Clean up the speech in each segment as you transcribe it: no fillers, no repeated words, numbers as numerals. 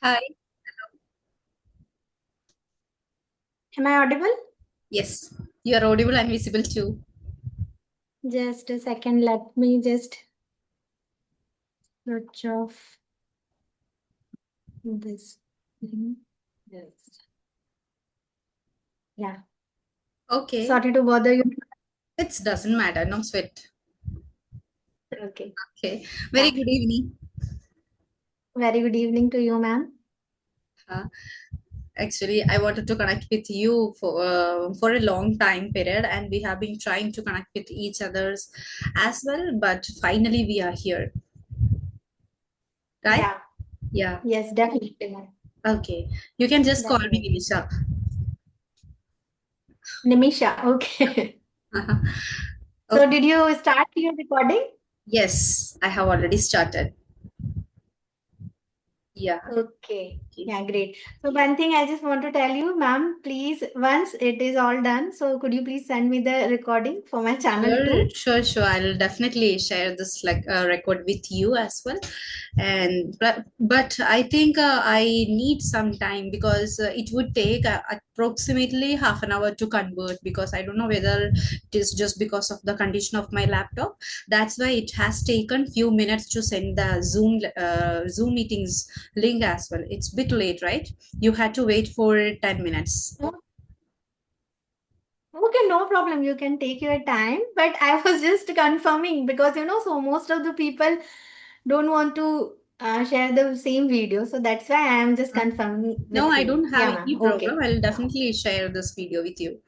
Hi. Am I audible? Yes, you are audible and visible too. Just a second. Let me just switch off this thing. Yes. Yeah. Okay, Sorry to bother you. it doesn't matter. No sweat. Okay. Okay. Very Yeah. good evening. Very good evening to you, ma'am. Uh, Actually, I wanted to connect with you for a long time period, and we have been trying to connect with each others as well. But finally, we are here, right? Yeah. Yeah. Yes, definitely, ma'am. Okay. You can just call me Definitely. Nimisha. Nimisha. Okay. So, Okay. did you start your recording? Yes, I have already started. Yeah. Okay. Okay. Yeah, great. So one thing I just want to tell you, ma'am, please, once it is all done, so could you please send me the recording for my channel Sure, too? sure, sure. I'll definitely share this like record with you as well. And but I think I need some time because it would take approximately half an hour to convert because I don't know whether it is just because of the condition of my laptop. That's why it has taken few minutes to send the Zoom meetings link as well. It's a bit late, right? You had to wait for 10 minutes. Okay, no problem. You can take your time. But I was just confirming because, so most of the people don't want to share the same video. So that's why I am just confirming No, with I you. don't have Yeah, any ma'am. problem. Okay. I'll definitely share this video with you.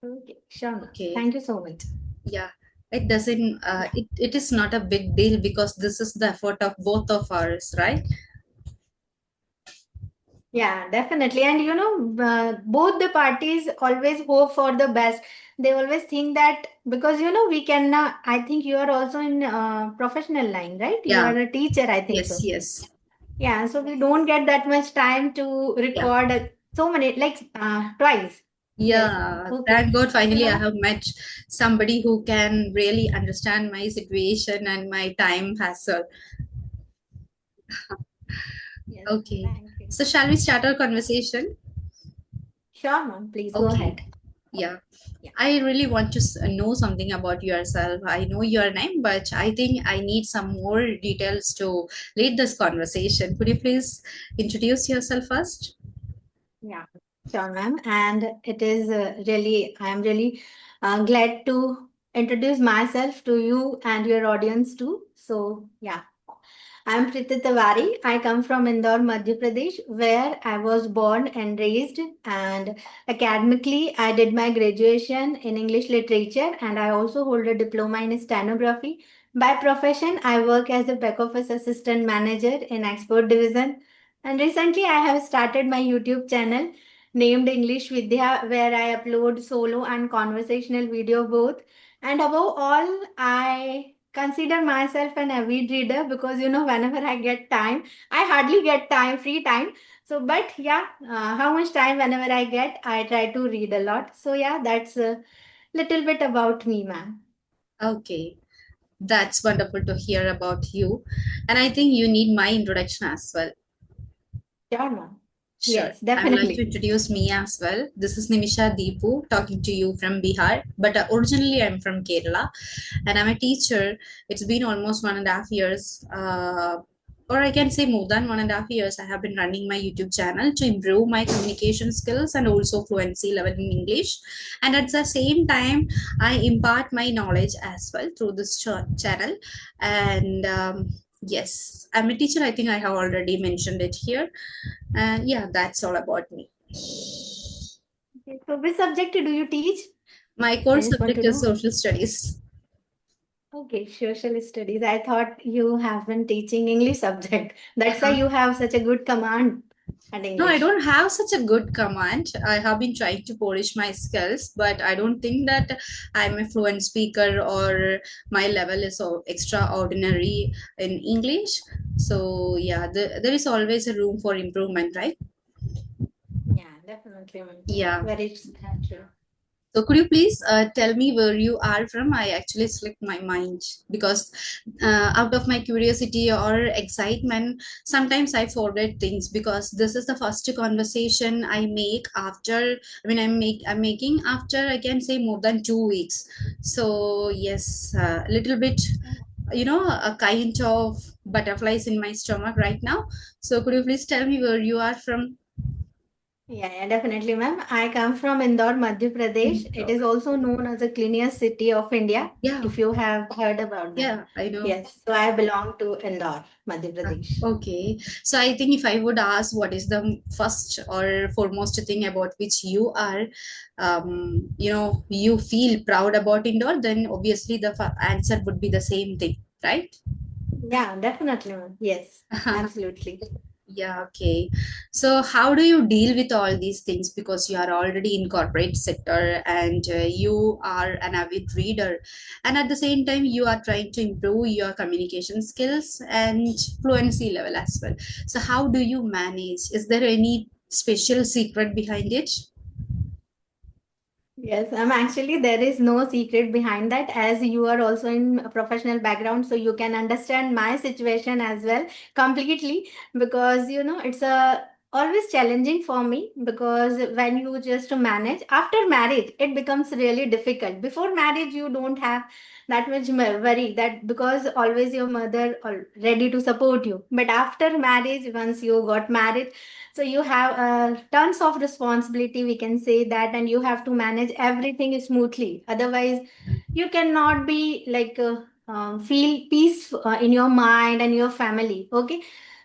Okay. Sure, ma'am. Okay. Thank you so much. Yeah. It doesn't, Yeah. it is not a big deal because this is the effort of both of ours, right? Yeah, definitely. And, both the parties always hope for the best. They always think that because, we can, I think you are also in professional line, right? You Yeah. are a teacher, I think Yes, so. yes. Yeah, so we don't get that much time to Yeah. record so many, like twice. Yes, ma'am. Yeah. Okay. Thank God So finally I now, have met somebody who can really understand my situation and my time hassle. yes, Okay. thank you. So shall we start our conversation? Sure, ma'am. Please go Okay. ahead. Yeah. Yeah. I really want to know something about yourself. I know your name, but I think I need some more details to lead this conversation. Could you please introduce yourself first? Yeah, sure, ma'am. And it is I am really glad to introduce myself to you and your audience too. So, yeah. I'm Priti Tiwari. I come from Indore, Madhya Pradesh, where I was born and raised. And academically, I did my graduation in English literature and I also hold a diploma in stenography. By profession, I work as a back office assistant manager in export division. And recently, I have started my YouTube channel named English Vidya, where I upload solo and conversational video both. And above all, I consider myself an avid reader because whenever I get time, I hardly get time, free time. So, but yeah, how much time whenever I get, I try to read a lot. So, yeah, that's a little bit about me, ma'am. Okay, that's wonderful to hear about you. And I think you need my introduction as well. Sure, ma'am. Sure. Yes, I would like to definitely. introduce me as well. This is Nimisha Deepu talking to you from Bihar, but originally I'm from Kerala and I'm a teacher. It's been almost 1.5 years, or I can say more than 1.5 years. I have been running my YouTube channel to improve my communication skills and also fluency level in English. And at the same time, I impart my knowledge as well through this channel. And yes, I'm a teacher. I think I have already mentioned it here, and yeah, that's all about me. Okay, so, which subject do you teach? My I core just want to subject is know. social studies. Okay, social studies. I thought you have been teaching English subject. That's why Uh-huh. you have such a good command at No, I English. don't have such a good command. I have been trying to polish my skills, but I don't think that I'm a fluent speaker or my level is so extraordinary in English. So, yeah, there is always a room for improvement, right? Yeah, definitely, ma'am. Yeah. Very true. So could you please tell me where you are from? I actually slipped my mind because out of my curiosity or excitement, sometimes I forget things because this is the first conversation I make after. I mean, I'm making after, I can say, more than 2 weeks. So yes, a little bit, a kind of butterflies in my stomach right now. So could you please tell me where you are from? Yeah, definitely, ma'am. I come from Indore, Madhya Pradesh. It is also known as the cleanest city of India, Yeah, if you have heard about that. yeah, I know. Yes, so I belong to Indore, Madhya Pradesh. Okay, so I think if I would ask what is the first or foremost thing about which you are, you feel proud about indoor, then obviously the answer would be the same thing, right? Yeah, definitely, ma'am. Yes, absolutely. Yeah, okay. So how do you deal with all these things because you are already in corporate sector and you are an avid reader and at the same time you are trying to improve your communication skills and fluency level as well. So how do you manage? Is there any special secret behind it? Yes, actually there is no secret behind that as you are also in a professional background, so you can understand my situation as well completely because it's a always challenging for me because when you just manage after marriage it becomes really difficult. Before marriage you don't have that much worry that because always your mother ready to support you, but after marriage once you got married, so you have tons of responsibility, we can say that, and you have to manage everything smoothly. Otherwise, you cannot be like feel peace in your mind and your family. Okay.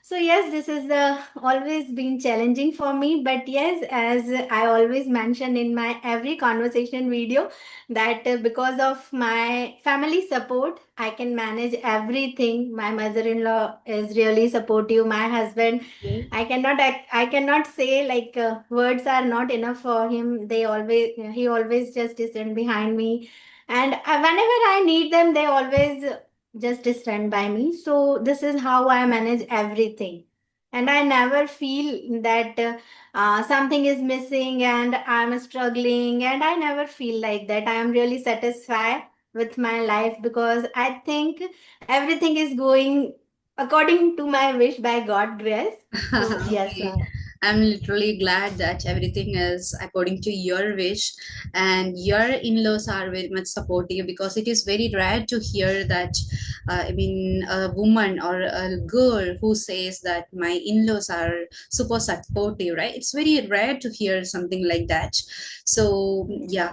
So yes, this is the always been challenging for me. But yes, as I always mention in my every conversation video, that because of my family support, I can manage everything. My mother-in-law is really supportive. My husband, I cannot say like words are not enough for him. He always just stand behind me, and whenever I need them, they always just stand by me. So this is how I manage everything, and I never feel that something is missing and I'm struggling, and I never feel like that. I am really satisfied with my life because I think everything is going according to my wish by God grace. So yes, Okay. I'm literally glad that everything is according to your wish and your in-laws are very much supportive because it is very rare to hear that a woman or a girl who says that my in-laws are super supportive, right? It's very rare to hear something like that. So yeah,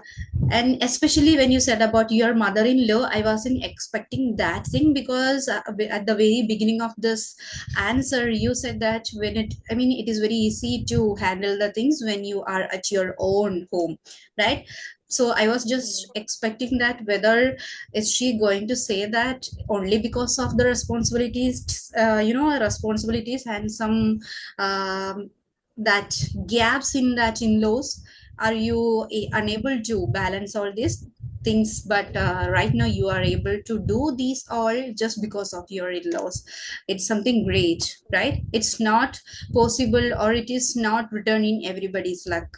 and especially when you said about your mother-in-law, I wasn't expecting that thing because at the very beginning of this answer you said that it is very easy to handle the things when you are at your own home, right? So I was just expecting that whether is she going to say that only because of the responsibilities and some um, that gaps in that in-laws, are you unable to balance all these things, but right now you are able to do these all just because of your in-laws. It's something great, right? It's not possible or it is not written in everybody's luck.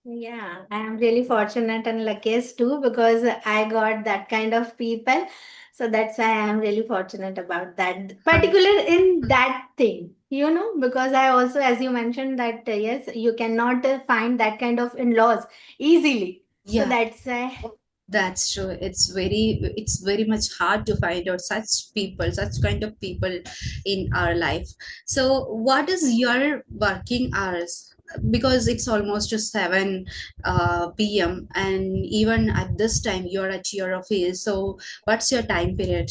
yeah, I am really fortunate and luckiest too because I got that kind of people. So that's why I am really fortunate about that, particular in that thing, because I also, as you mentioned, that yes, you cannot find that kind of in-laws easily. So Yeah, that's why. that's true. It's very much hard to find out such people, such kind of people in our life. So what is your working hours? Because it's almost to 7 p.m. and even at this time you're at your office. So what's your time period?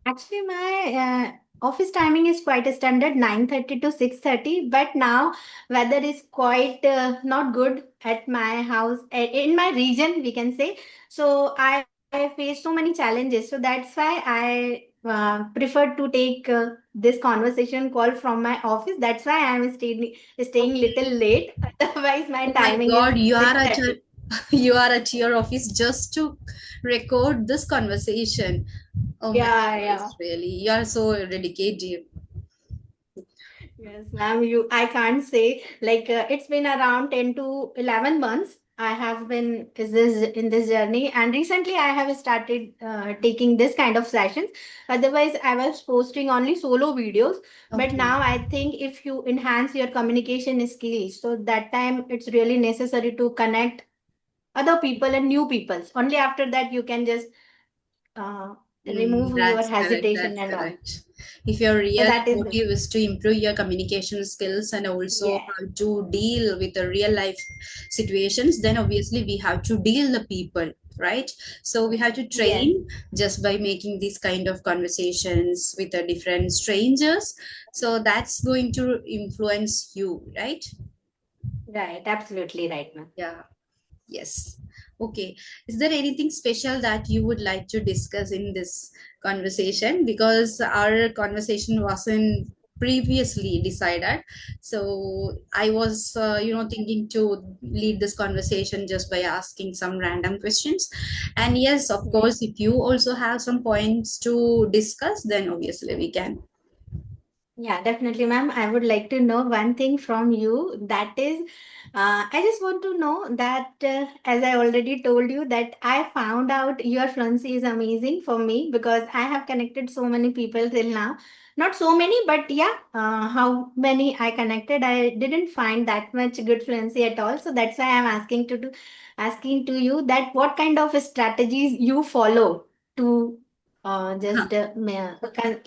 Actually, my office timing is quite a standard 9:30 to 6:30, but now weather is quite not good at my house, in my region, we can say. So I face so many challenges. So that's why I prefer to take this conversation call from my office. That's why I am staying little late. Otherwise, my Oh my timing is God, you are at your 6:30. you are at your office just to record this conversation. Oh my Yeah, yeah. goodness, really, you are so dedicated. Yes, ma'am. I can't say like it's been around 10 to 11 months. I have been is this in this journey, and recently I have started taking this kind of sessions. Otherwise, I was posting only solo videos. But Okay. now I think if you enhance your communication skills, so that time it's really necessary to connect other people and new people. Only after that you can just uh, remove your That's correct. hesitation That's and all. correct. If your So real that is the motive is to improve your communication skills and also yeah, how to deal with the real life situations, then obviously we have to deal the people, right? So we have to yes, train just by making these kind of conversations with the different strangers. So that's going to influence you, right? right, absolutely right, ma'am. Yeah. Yes. Okay. Is there anything special that you would like to discuss in this conversation? Because our conversation wasn't previously decided. So I was, thinking to lead this conversation just by asking some random questions. And yes, of Yeah. course, if you also have some points to discuss, then obviously we can. Yeah, definitely, ma'am. I would like to know one thing from you. That is, I just want to know that, as I already told you, that I found out your fluency is amazing for me because I have connected so many people till now. Not so many, but yeah, how many I connected, I didn't find that much good fluency at all. So that's why I'm asking to you that what kind of strategies you follow to just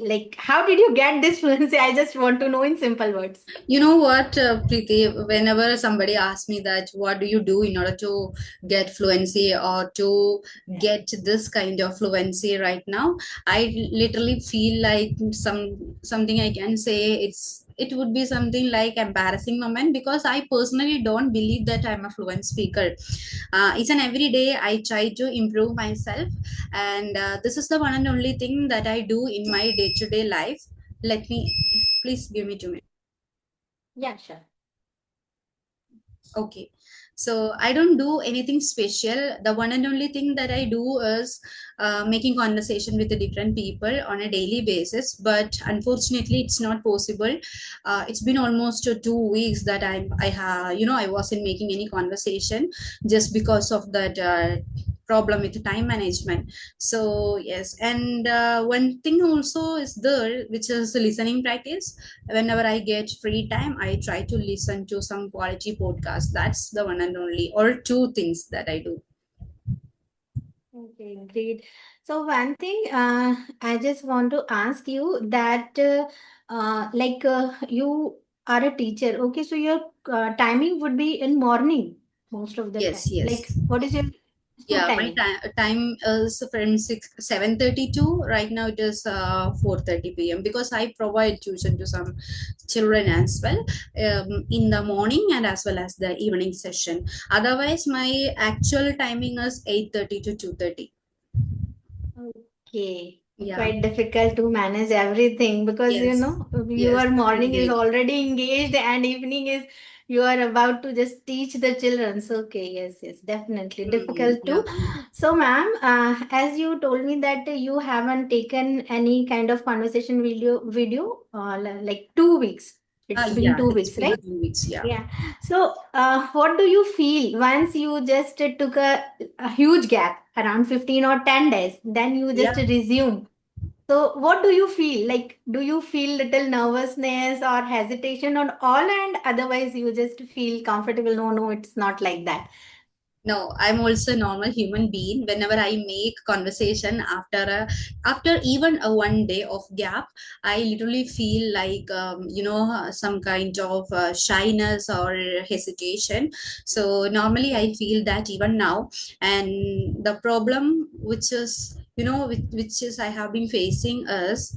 like how did you get this fluency? I just want to know in simple words. You know what, Preeti, whenever somebody asks me that, what do you do in order to get fluency or to get this kind of fluency right now, I literally feel like something I can say it would be something like embarrassing moment because I personally don't believe that I'm a fluent speaker. Each and every day I try to improve myself, and this is the one and only thing that I do in my day-to-day life. Let me please give me 2 minutes. Yeah, sure. Okay. So I don't do anything special. The one and only thing that I do is making conversation with the different people on a daily basis. But unfortunately, it's not possible. It's been almost 2 weeks that I wasn't making any conversation just because of that problem with time management. So yes, and one thing also is there, which is listening practice. Whenever I get free time, I try to listen to some quality podcast. That's the one and only or two things that I do. Okay, great. So one thing I just want to ask you that you are a teacher. Okay, so your timing would be in morning most of the Yes, time. Like yes. what is your school Yeah, my timing? time is from 7:32. Right now it is 4:30 p.m. because I provide tuition to some children as well, in the morning and as well as the evening session. Otherwise, my actual timing is 8:30 to 2:30. Okay, Yeah. quite difficult to manage everything because Yes. Yes, your morning is agreed. already engaged and evening is you are about to just teach the children. So, okay, yes, yes, definitely difficult Yeah. too. So, ma'am, as you told me that you haven't taken any kind of conversation video like 2 weeks. It's been Yeah, two it's weeks, been right? 2 weeks. Yeah. Yeah. So, what do you feel once you just took a huge gap, around 15 or 10 days, then you just Yeah. resume? So, what do you feel? Like, do you feel little nervousness or hesitation on all, and otherwise you just feel comfortable? No, no, it's not like that. No, I'm also a normal human being. Whenever I make conversation after even a 1 day of gap, I literally feel like some kind of shyness or hesitation. So normally I feel that even now, and the problem which is which is I have been facing is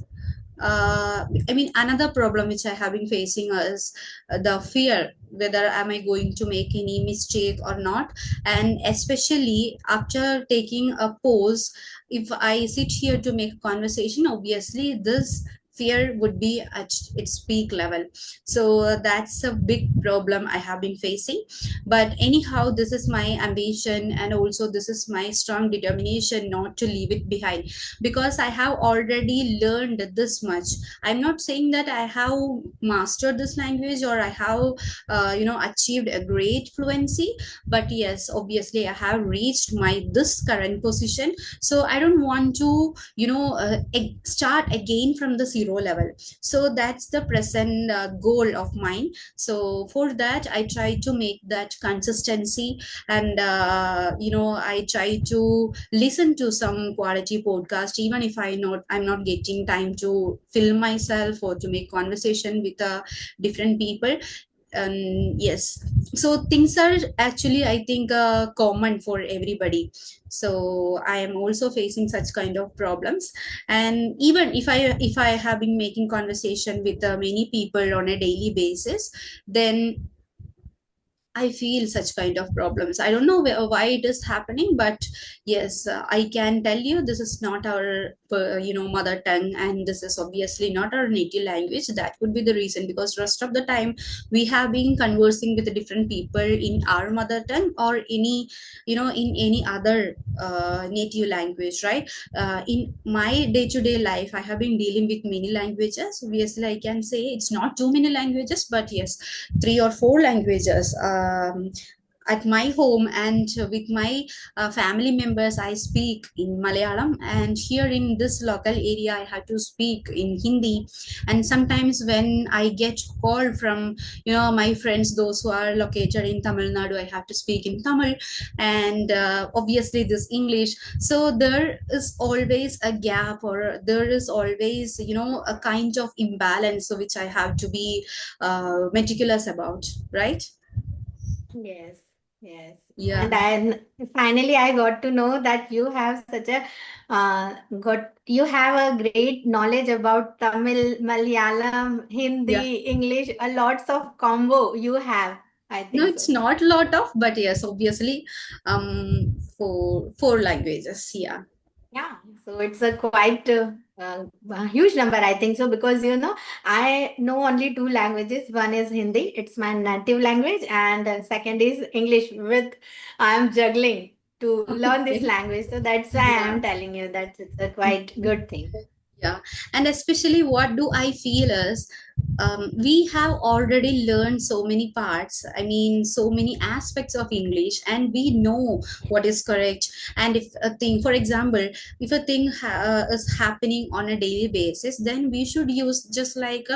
another problem which I have been facing is the fear whether am I going to make any mistake or not, and especially after taking a pause, if I sit here to make a conversation, obviously this fear would be at its peak level. So that's a big problem I have been facing. But anyhow, this is my ambition, and also this is my strong determination not to leave it behind, because I have already learned this much. I'm not saying that I have mastered this language, or I have achieved a great fluency, but yes, obviously I have reached my this current position. So I don't want to start again from the zero level. So that's the present goal of mine. So for that, I try to make that consistency, and I try to listen to some quality podcast, even if I'm not getting time to film myself or to make conversation with different people. And yes, so things are actually, I think, common for everybody. So I am also facing such kind of problems. And even if I have been making conversation with many people on a daily basis, then I feel such kind of problems. I don't know why it is happening, but yes, I can tell you this is not our, mother tongue, and this is obviously not our native language. That could be the reason, because rest of the time we have been conversing with different people in our mother tongue, or in any other native language, right? In my day-to-day life, I have been dealing with many languages. Obviously, I can say it's not too many languages, but yes, three or four languages at my home, and with my family members I speak in Malayalam, and here in this local area I have to speak in Hindi. And sometimes when I get call from my friends, those who are located in Tamil Nadu, I have to speak in Tamil, and obviously this English. So there is always a gap, or there is always a kind of imbalance, which I have to be meticulous about, right? Yes, yes. Yeah. And then finally, I got to know that you have such a you have a great knowledge about Tamil, Malayalam, Yeah. Hindi, English, a lots of combo you have. I No, think it's so. not a lot of, but yes, obviously, for four languages. Yeah. Yeah, so it's a quite a huge number, I think so, because I know only two languages. One is Hindi, it's my native language, and second is English. With I am juggling to learn this Okay. language, so that's why I Yeah. am telling you that it's a quite good thing. Yeah, and especially what do I feel is, we have already learned so many parts, I mean so many aspects of English, and we know what is correct. And if a thing, for example, if a thing is happening on a daily basis, then we should use, just like,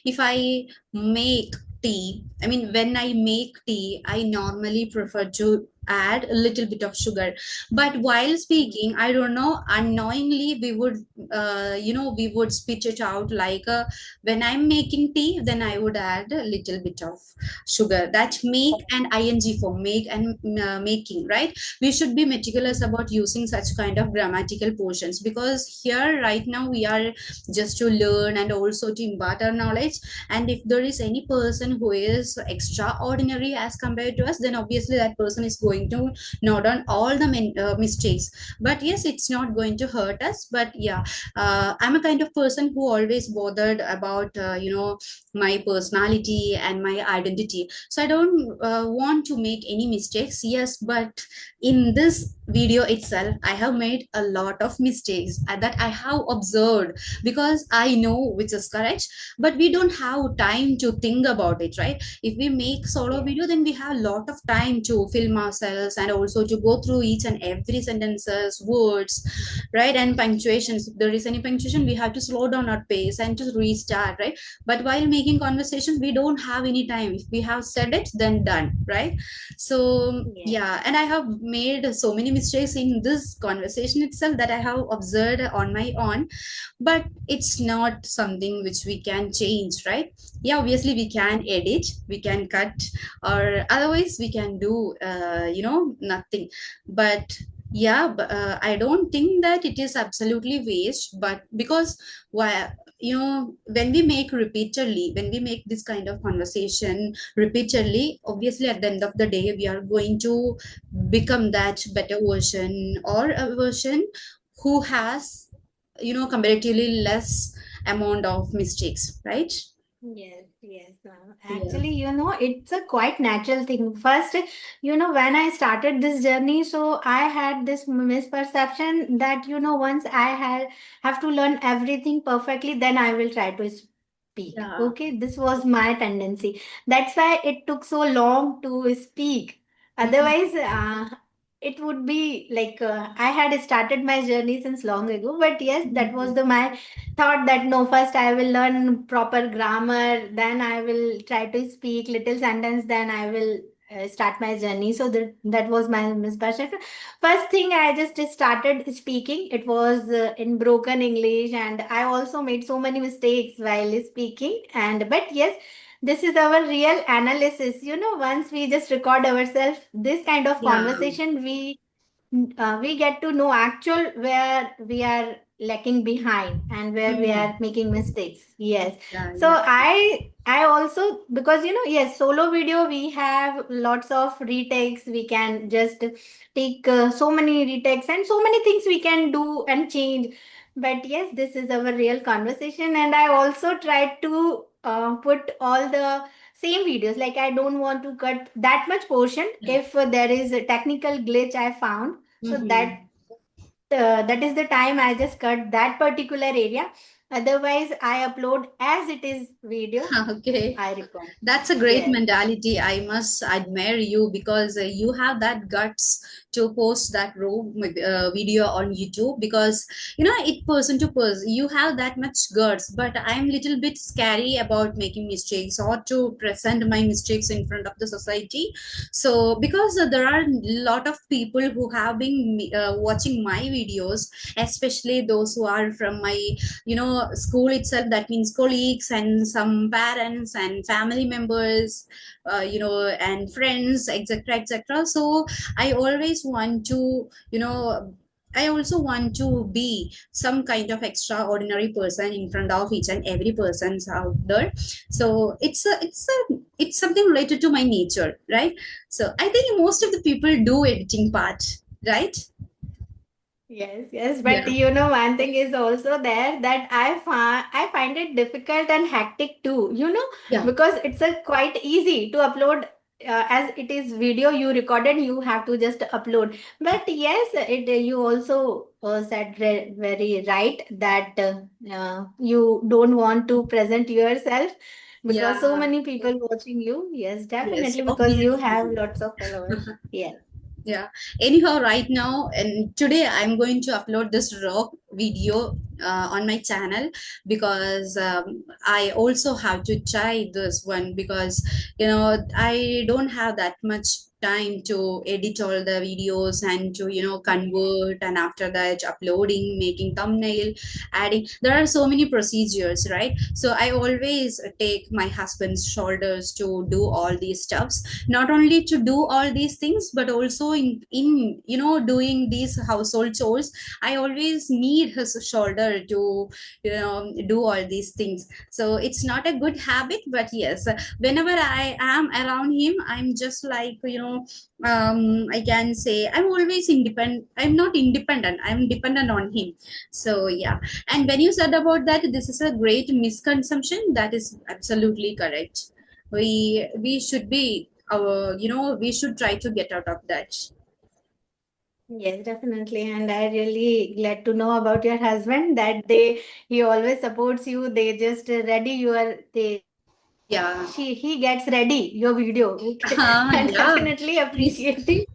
if I make tea, I mean when I make tea, I normally prefer to add a little bit of sugar. But while speaking, I don't know, unknowingly we would we would spit it out like, when I'm making tea, then I would add a little bit of sugar. That make and ing form, make and making, right? We should be meticulous about using such kind of grammatical portions, because here right now we are just to learn and also to impart our knowledge. And if there is any person who is extraordinary as compared to us, then obviously that person is going to note down all the mistakes. But yes, it's not going to hurt us. But yeah, I'm a kind of person who always bothered about my personality and my identity, so I don't want to make any mistakes. Yes, but in this video itself I have made a lot of mistakes that I have observed, because I know which is correct, but we don't have time to think about it, right? If we make solo Yeah. video, then we have a lot of time to film ourselves, and also to go through each and every sentences, words, right? And punctuations, if there is any punctuation, we have to slow down our pace and to restart, right? But while making conversations, we don't have any time. If we have said it, then done, right? So Yeah. yeah, and I have made so many mistakes in this conversation itself that I have observed on my own. But it's not something which we can change, right? Yeah, obviously we can edit, we can cut, or otherwise we can do nothing. But yeah, I don't think that it is absolutely waste, but because why, when we make repeatedly, when we make this kind of conversation repeatedly, obviously at the end of the day we are going to become that better version, or a version who has comparatively less amount of mistakes, right? Yes, yes. Yeah. Actually, it's a quite natural thing. First, when I started this journey, so I had this misperception that, once I have to learn everything perfectly, then I will try to speak. Yeah. Okay, this was my tendency. That's why it took so long to speak. Mhm. Otherwise, it would be like I had started my journey since long ago. But yes, that was Mhm. the my thought that no, first I will learn proper grammar, then I will try to speak little sentence, then I will start my journey. So that was my misperception. First thing, I just started speaking. It was in broken English, and I also made so many mistakes while speaking. And but yes, this is our real analysis. Once we just record ourselves, this kind of Yeah. conversation, we get to know actual where we are lacking behind and where we Mm. are making mistakes. Yes. Yeah, So yeah. I also, because yes, solo video we have lots of retakes. We can just take so many retakes and so many things we can do and change. But yes, this is our real conversation, and I also tried to put all the same videos. Like, I don't want to cut that much portion. Yeah. If there is a technical glitch I found, so Mm-hmm. that is the time I just cut that particular area. Otherwise, I upload as it is video. Okay. I record. That's a great Yes. mentality. I must admire you because you have that guts to post that raw video on YouTube, because it person to person you have that much guts, but I'm little bit scary about making mistakes or to present my mistakes in front of the society. So because there are a lot of people who have been watching my videos, especially those who are from my school itself, that means colleagues and some parents and family members, and friends, etc., etc. So I always want to I also want to be some kind of extraordinary person in front of each and every persons out there. So it's something related to my nature, right? So I think most of the people do editing part, right? Yes, yes, but Yeah. one thing is also there that I find it difficult and hectic too. Yeah. Because it's a quite easy to upload, as it is video you recorded, you have to just upload. But yes, it you also said very right that you don't want to present yourself because so Yeah. many people watching you. Yes, Yes, definitely, because you have obviously. lots of followers. Yes. Yeah. Anyhow, right now and today I'm going to upload this raw video on my channel, because I also have to try this one, because I don't have that much time to edit all the videos and to Yes. convert, and after that uploading, making thumbnail, adding, there are so many procedures, right? So I always take my husband's shoulders to do all these stuffs, not only to do all these things but also in doing these household chores. I always need his shoulder to do all these things. So it's not a good habit, but yes, whenever I am around him, I'm just like I can say I'm always independent. I'm not independent, I'm dependent on him. So yeah. And when you said about that, this is a great misconception, that is absolutely correct. We should be we should try to get out of that. Yes, definitely. And I really glad to know about your husband that he always supports you. They just ready Yeah. he gets ready your video. Okay. And Yeah. definitely He's, appreciating.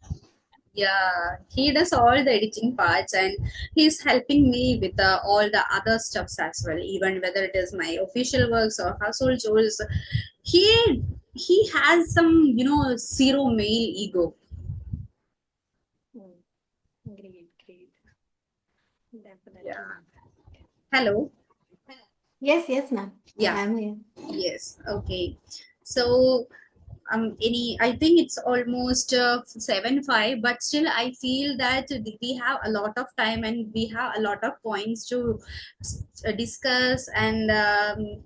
yeah, he does all the editing parts, and he's helping me with all the other stuffs as well, even whether it is my official works or household chores. He has some zero male ego. Hmm, great, great. Yeah. Definitely. Hello. Yes, yes, ma'am. Yeah. I'm here. Yes. Okay. So any I think it's almost 7:05, but still I feel that we have a lot of time and we have a lot of points to discuss. And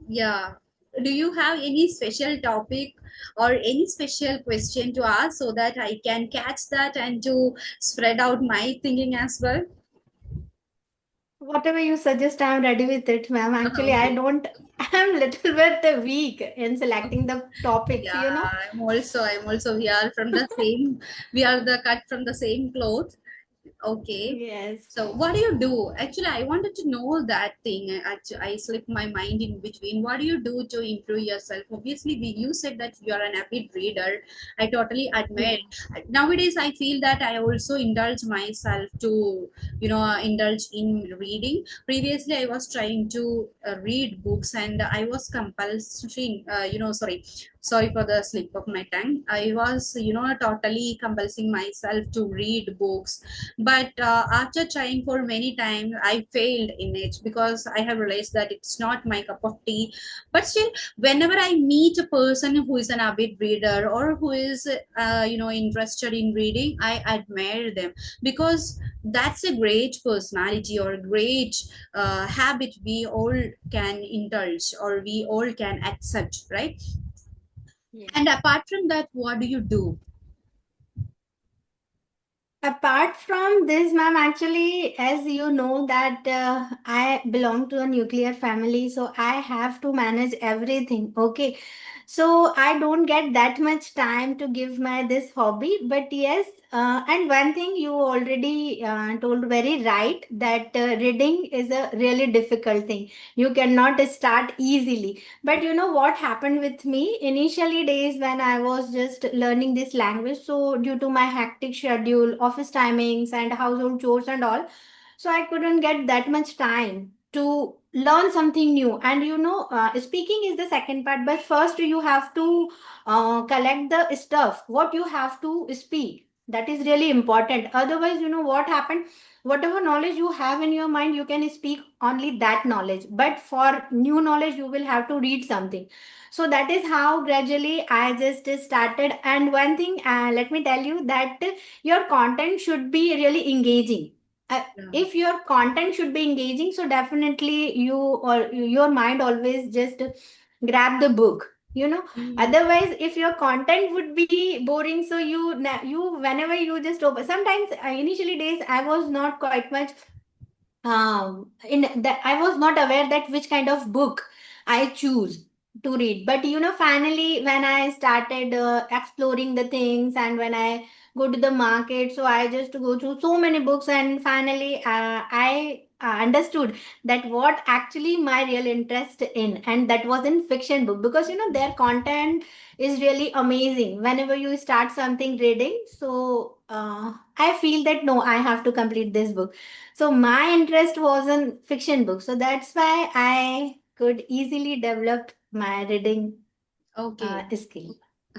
yeah, do you have any special topic or any special question to ask, so that I can catch that and to spread out my thinking as well? Whatever you suggest, I'm ready with it, ma'am. Actually, I Okay. don't, I'm little bit weak in selecting the topics, Yeah, you know. we are from the same, we are the cut from the same cloth. Okay. Yes. So what do you do? Actually, I wanted to know that thing. Actually, I slipped my mind in between. What do you do to improve yourself? Obviously, you said that you are an avid reader. I totally admire. Yeah. Nowadays, I feel that I also indulge myself to, indulge in reading. Previously, I was trying to read books, and I was compulsing, sorry for the slip of my tongue. I was, totally compulsing myself to read books, but after trying for many times I failed in it because I have realized that it's not my cup of tea. But still, whenever I meet a person who is an avid reader or who is interested in reading, I admire them, because that's a great personality or a great habit we all can indulge or we all can accept, right? Yeah. And apart from that, what do you do? Apart from this, ma'am, actually, as you know that I belong to a nuclear family, so I have to manage everything. Okay, so I don't get that much time to give my this hobby. But yes, and one thing you already told very right, that reading is a really difficult thing. You cannot start easily. But you know what happened with me? Initially days when I was just learning this language, so due to my hectic schedule, office timings and household chores and all, so I couldn't get that much time to learn something new. And speaking is the second part, but first you have to collect the stuff, what you have to speak. That is really important. Otherwise, you know what happened? Whatever knowledge you have in your mind, you can speak only that knowledge. But for new knowledge, you will have to read something. So that is how gradually I just started. And one thing, let me tell you that your content should be really engaging. Yeah. If your content should be engaging, so definitely you or your mind always just grab the book. Mm. Otherwise, if your content would be boring, so you whenever you just open. Sometimes initially days I was not quite much in that I was not aware that which kind of book I choose to read. But finally when I started exploring the things, and when I go to the market, so I just go through so many books, and finally I understood that what actually my real interest in, and that was in fiction book, because their content is really amazing. Whenever you start something reading, so I feel that no, I have to complete this book. So my interest was in fiction books. So that's why I could easily develop my reading Okay. skill.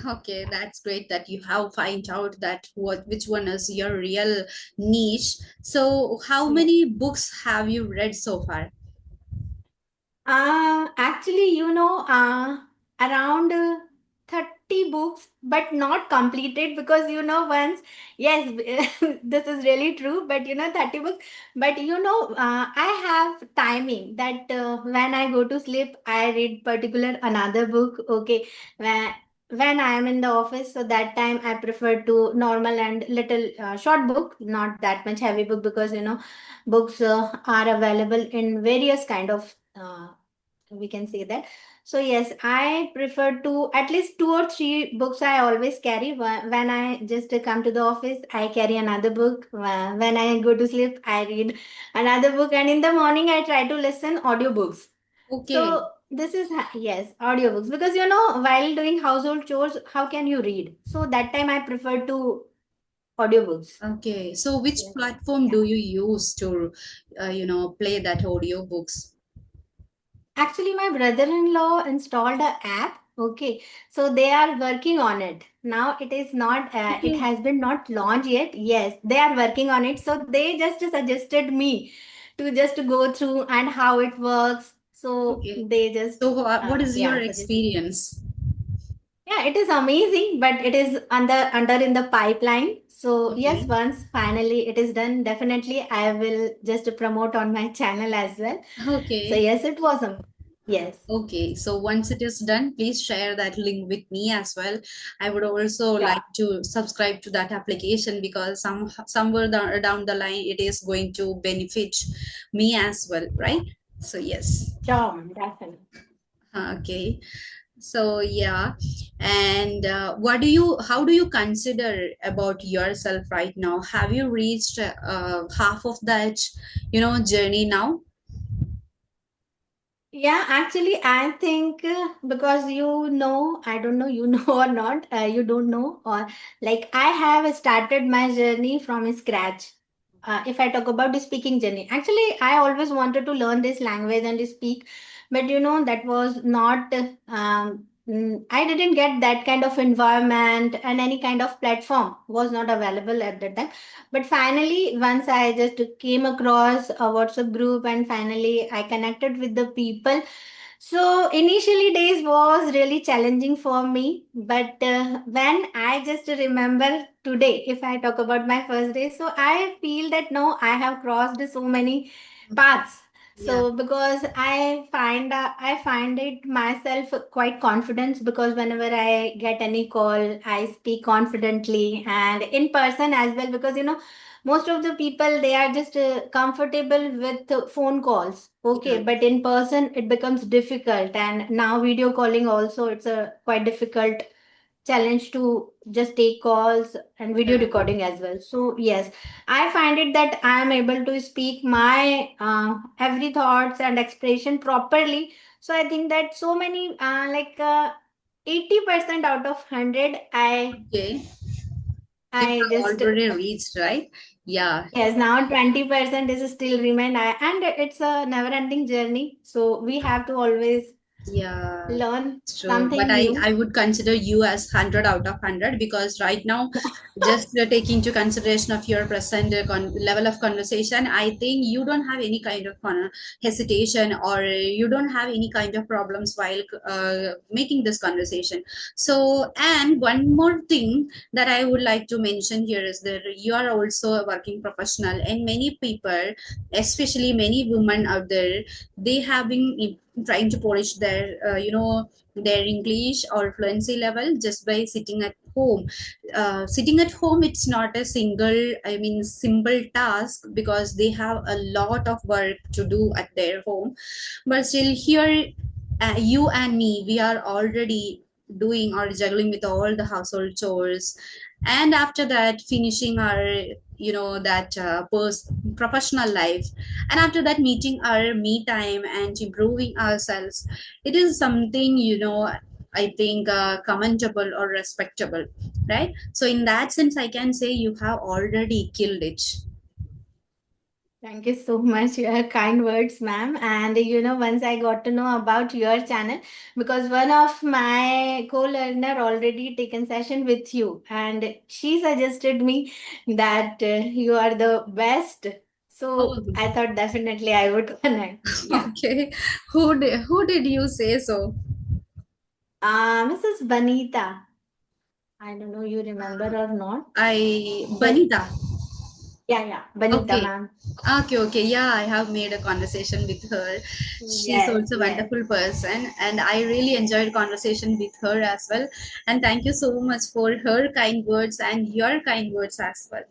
Okay, that's great that you have find out that which one is your real niche. So, how Yeah. many books have you read so far? Actually, around 30 books, but not completed, because once, yes, this is really true, but 30 books. But I have timing that when I go to sleep, I read particular another book. Okay. When I am in the office, so that time I prefer to normal and little short book, not that much heavy book, because books are available in various kind of we can say that. So yes, I prefer to at least two or three books I always carry. When I just come to the office, I carry another book. When I go to sleep, I read another book, and in the morning I try to listen audiobooks. So Okay, this is yes, audiobooks, because while doing household chores, how can you read? So that time I prefer to audiobooks. okay. So, which Yes. platform Yeah. do you use to, play that audio books? Actually, my brother-in-law installed a app. Okay, so they are working on it. Now it is not. It Okay, has been not launched yet. Yes, they are working on it. So they just suggested me to just go through and how it works. So okay. they just So, what is your yeah suggest. experience? Yeah, it is amazing, but it is under in the pipeline. So yes, Okay, once finally it is done, definitely I will just promote on my channel as well. So okay. yes, it was amazing. Yes. Okay, so once it is done, please share that link with me as well. I would also Sure. like to subscribe to that application because somewhere down the line it is going to benefit me as well, right? So yes. Sure, definitely. Okay. So yeah, and how do you consider about yourself right now? Have you reached half of that, journey now? Yeah, actually, I think because I don't know, you know or not, you don't know, or like I have started my journey from scratch. If I talk about the speaking journey, actually, I always wanted to learn this language and speak, but that was not, I didn't get that kind of environment, and any kind of platform was not available at that time. But finally, once I just came across a WhatsApp group, and finally I connected with the people. So initially days was really challenging for me, but when I just remember today, if I talk about my first day, so I feel that no, I have crossed so many paths. Yeah, So because I find it myself quite confident, because whenever I get any call, I speak confidently, and in person as well, because most of the people, they are just comfortable with phone calls, yeah, okay, but in person it becomes difficult, and now video calling also, it's a quite difficult challenge to just take calls and video yeah. recording as well. So yes, I find it that I am able to speak my every thoughts and expression properly. So I think that so many 80% out of 100, Okay. You I have just already reached, right? Yeah, yes, now 20% is still remain, and it's a never ending journey, so we have to always yeah, learn it's true. But something I, new. I would consider you as 100 out of 100 because right now, just taking into consideration of your present level of conversation, I think you don't have any kind of hesitation or you don't have any kind of problems while making this conversation. So, and one more thing that I would like to mention here is that you are also a working professional, and many people, especially many women out there, they have been trying to polish their English or fluency level just by sitting at home. Sitting at home, it's not a simple task because they have a lot of work to do at their home. But still, here, you and me, we are already doing or juggling with all the household chores, and after that finishing our that professional life, and after that meeting our me time and improving ourselves. It is something, I think, commendable or respectable, right? So in that sense, I can say you have already killed it. Thank you so much. Your kind words, ma'am. And once I got to know about your channel, because one of my co-learner already taken session with you, and she suggested me that you are the best. Oh, So I thought definitely I would connect. Yeah. okay. Who did you say so? Mrs. Banita. I don't know you remember or not, I but Banita. yeah, Banita, Okay. ma'am. Okay, okay. Yeah, I have made a conversation with her. She's Yes, also a yes. wonderful person, and I really enjoyed conversation with her as well. And thank you so much for her kind words and your kind words as well.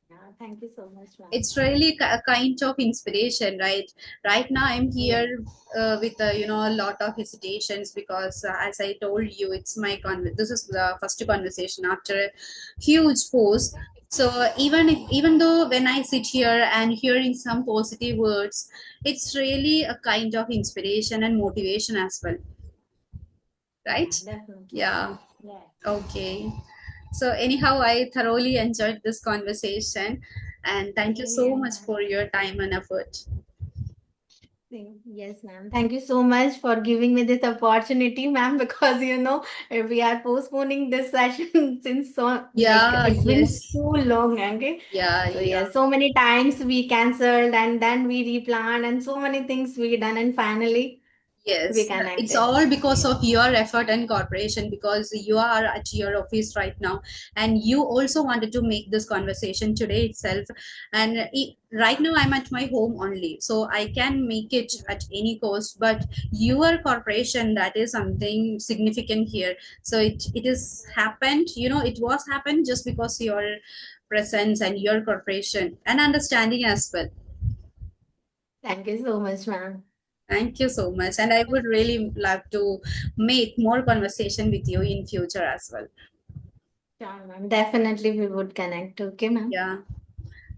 Yeah, thank you so much, ma'am. It's really a kind of inspiration, right now I'm Yeah. here with a lot of hesitations because as I told you, it's this is the first conversation after a huge post. So even though when I sit here and hearing some positive words, it's really a kind of inspiration and motivation as well, right? Yeah, definitely. Yeah. Yeah. Okay. So, anyhow, I thoroughly enjoyed this conversation and thank you Same so here, much ma'am. for your time and effort. Yes, ma'am. Thank you so much for giving me this opportunity, ma'am, because we are postponing this session since so like Yeah, it's been yes. so long, okay? Yeah, So yeah. yes, so many times we cancelled, and then we replanned, and so many things we done, and finally. we Yes, it's connected. all because of your effort and cooperation, because you are at your office right now and you also wanted to make this conversation today itself. And right now I'm at my home only, so I can make it at any cost. But your corporation, that is something significant here. So it is happened, it was happened just because your presence and your corporation and understanding as well. Thank you so much, ma'am. Thank you so much. And I would really love to make more conversation with you in future as well. Sure, ma'am. Definitely we would connect. Okay, ma'am. Yeah.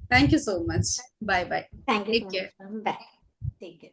Thank you so much. Bye bye. Thank you so Take much, care. ma'am. Bye. Take care.